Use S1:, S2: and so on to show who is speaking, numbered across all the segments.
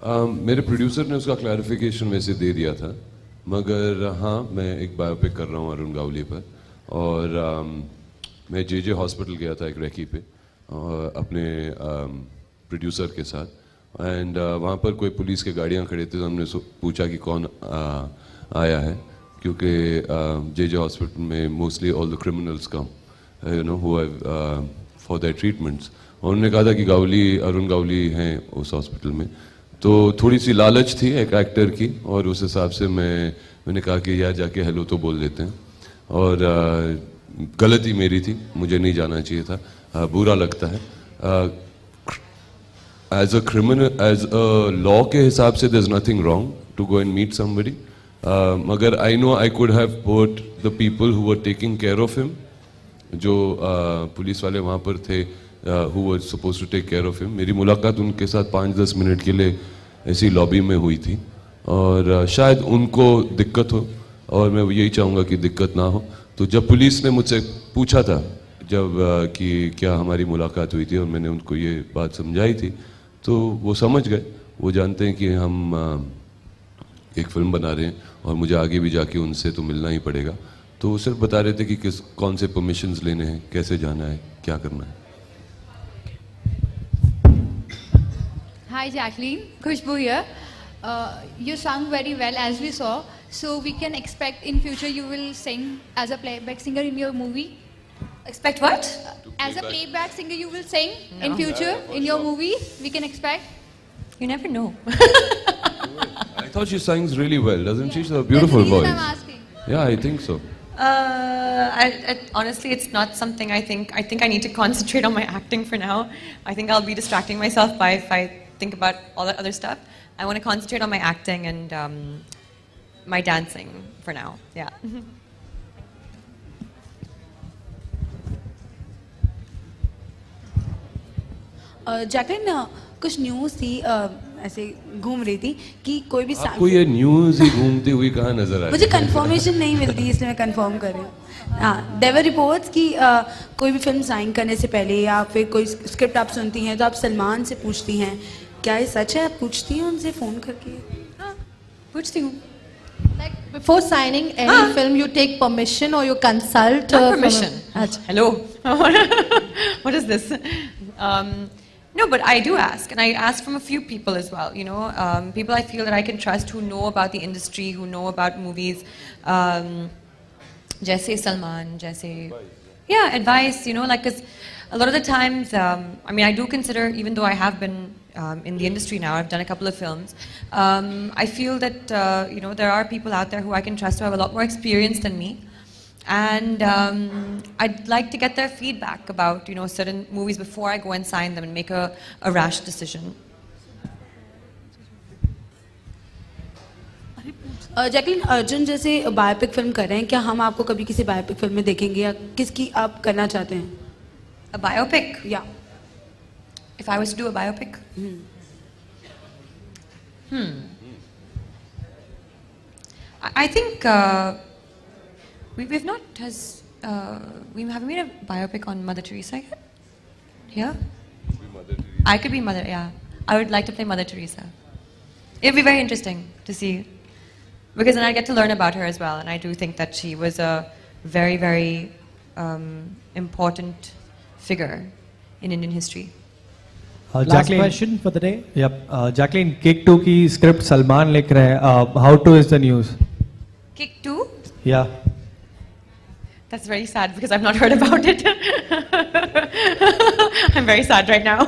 S1: मेरे प्रोड्यूसर ने उसका क्लैरिफिकेशन वैसे दे दिया था, मगर हाँ मैं एक बायोपिक कर रहा हूँ अरुण गावली पर। और मैं जे हॉस्पिटल गया था एक रेकी पे अपने प्रोड्यूसर के साथ, एंड वहाँ पर कोई पुलिस के गाड़ियाँ खड़े थे, तो हमने पूछा कि कौन आया है, क्योंकि जे हॉस्पिटल में mostly all the criminals come you know who have for their treatments. और उन्होंने कहा था कि अरुण गावली हैं उस हॉस्पिटल में, तो थोड़ी सी लालच थी एक एक्टर की, और उस हिसाब से मैंने कहा कि यार जाके हेलो तो बोल देते हैं। और गलती मेरी थी, मुझे नहीं जाना चाहिए था, बुरा लगता है। As a criminal, as a law के हिसाब से there is nothing wrong to go and meet somebody, मगर I know I could have put the people who were taking care of him, जो पुलिस वाले वहाँ पर थे who was supposed to take care of him। मेरी मुलाकात उनके साथ 5-10 मिनट के लिए ऐसी लॉबी में हुई थी, और शायद उनको दिक्कत हो, और मैं यही चाहूँगा कि दिक्कत ना हो। तो जब पुलिस ने मुझसे पूछा था जब कि क्या हमारी मुलाकात हुई थी, और मैंने उनको ये बात समझाई थी, तो वो समझ गए। वो जानते हैं कि हम एक फिल्म बना रहे हैं, और मुझे आगे भी जाके उनसे तो मिलना ही पड़ेगा। तो वो सिर्फ बता रहे थे कि कौन से परमिशंस लेने हैं, कैसे जाना है, क्या करना है।
S2: Hi Jacqueline, Khushbu here. You sung very well as we saw, so we can expect in future you will sing as a playback singer in your movie.
S3: Expect what?
S2: As a playback singer you will sing in future in your movie, we can expect?
S3: You never know.
S1: I thought she sings really well, doesn't she? She's a beautiful
S2: That's the reason
S1: voice.
S2: I'm asking.
S1: Yeah, I think so.
S3: Honestly, it's not something I think I need to concentrate on my acting for now. I think I'll be distracting myself by if I think about all that other stuff. I want to concentrate on my acting and my dancing for now. Yeah.
S4: Jacqueline, कुछ news थी ऐसे घूम रही थी कि कोई भी
S1: आपको ये न्यूज़ ही घूमती हुई कहाँ नजर आ रही है?
S4: मुझे कंफर्मेशन नहीं मिलती, इसलिए मैं कंफर्म कर रही हूँ। हाँ, देवर रिपोर्ट्स कि कोई भी फिल्म साइन करने से पहले या फिर कोई स्क्रिप्ट आप सुनती हैं तो आप सलमान से पूछती हैं, क्या ये सच है? आप पूछती हैं उनसे फ़ोन करके?
S3: हाँ, पूछती हूँ।
S5: Like before signing any film, you take permission or you consult?
S3: Not permission. Hello. What is this? No, but I do ask, and I ask from a few people as well. You know, people I feel that I can trust who know about the industry, who know about movies. Jaise Salman, jaise, yeah, advice. You know, like, 'cause a lot of the times, I mean, I do consider, even though I have been in the industry now, I've done a couple of films. I feel that you know, there are people out there who I can trust who have a lot more experience than me. And I'd like to get their feedback about, you know, certain movies before I go and sign them and make a rash decision.
S4: Jacqueline, Arjun जैसे biopic film कर रहे हैं, क्या हम आपको कभी किसी biopic film में देखेंगे, या किसकी आप करना चाहते हैं?
S3: A biopic?
S4: Yeah.
S3: If I was to do a biopic? I think we've not we haven't made a biopic on Mother Teresa yet. Yeah. I could be Mother. Yeah, I would like to play Mother Teresa. It'd be very interesting to see, because then I get to learn about her as well, and I do think that she was a very, very important figure in Indian history.
S6: Last question for the day. Yep. Jacqueline, Kick 2 की script Salman लिख रहे हैं. How to is the news?
S3: Kick 2?
S6: Yeah.
S3: That's very sad because I've not heard about it. I'm very sad right now.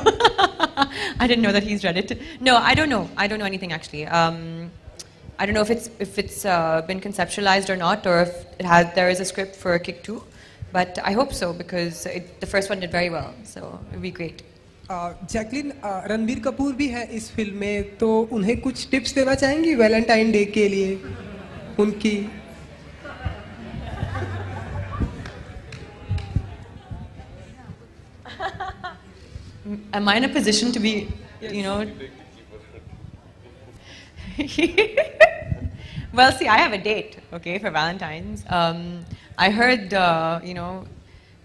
S3: I didn't know that he's read it. No, I don't know. I don't know anything actually. I don't know if it's been conceptualized or not, or if there is a script for Kick 2. But I hope so, because the first one did very well. So it would be great.
S7: Jacqueline, Ranbir Kapoor भी है इस film में, तो उन्हें कुछ tips देना चाहेंगी Valentine day के लिए उनकी?
S3: Am I in a position to be, you know? Well, see, I have a date, okay, for Valentine's. I heard, you know,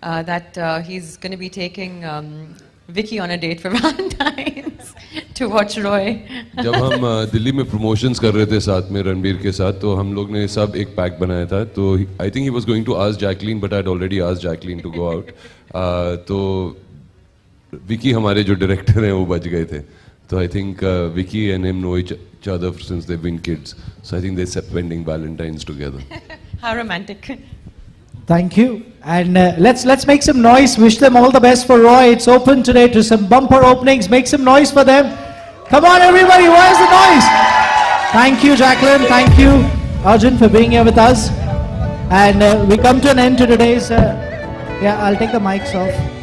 S3: that he's going to be taking Vicky on a date for Valentine's to watch Roy.
S1: जब हम दिल्ली में promotions कर रहे थे साथ में रणबीर के साथ, तो हम लोग ने सब एक पैक बनाया था. तो I think he was going to ask Jacqueline, but I had already asked Jacqueline to go out. तो विकी हमारे जो डायरेक्टर हैं वो बच गए थे. तो I think Vicky and him know each other since they've been kids. So I think they're spending Valentine's together.
S3: How romantic.
S8: Thank you. And let's make some noise. Wish them all the best for Roy. It's open today to some bumper openings. Make some noise for them. Come on, everybody. Where's the noise? Thank you, Jacqueline. Thank you, Arjun, for being here with us. And we come to an end to today's... yeah, I'll take the mics off.